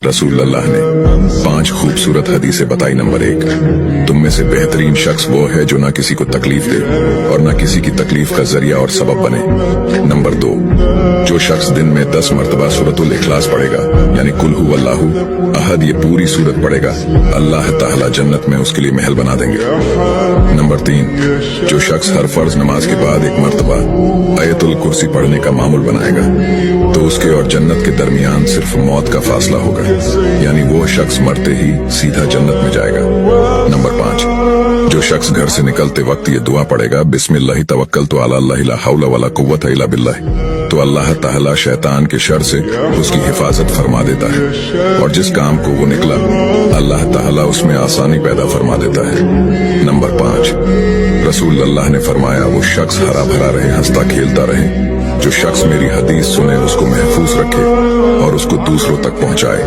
रसूल अल्लाह ने 5 खूबसूरत हदीसें बताई। नंबर 1, तुम में से बेहतरीन शख्स वो है जो ना किसी को तकलीफ दे और ना किसी की तकलीफ का जरिया और सबब बने। नंबर 2, जो शख्स दिन में 10 मरतबा सूरतुल इखलास पढ़ेगा, यानी कुल हु अल्लाहु अहद, ये पूरी सूरत पढ़ेगा, अल्लाह ताला जन्नत में उसके लिए महल बना देंगे। नंबर 3, जो शख्स हर फर्ज नमाज के बाद 1 मरतबा आयतुल कुर्सी पढ़ने का मामूल बनाएगा, तो उसके और जन्नत के दरमियान सिर्फ मौत का फासला होगा, यानी वो शख्स मरते ही सीधा जन्नत में जाएगा। नंबर 5, जो शख्स घर से निकलते वक्त ये दुआ पढ़ेगा, बिस्मिल्लाहि तवक्कलतु अला अल्लाह ला हौला वला कुव्वता इल्ला बिल्लाह, तो अल्लाह ताला शैतान के शर से उसकी हिफाजत फरमा देता है और जिस काम को वो निकला अल्लाह ताला उसमें आसानी पैदा फरमा देता है। नंबर 5, रसूल अल्लाह ने फरमाया, वो शख्स हरा भरा रहे, हंसता खेलता रहे। जो शख्स मेरी हदीस सुने उसको महफूज रखे और उसको दूसरों तक पहुंचाए।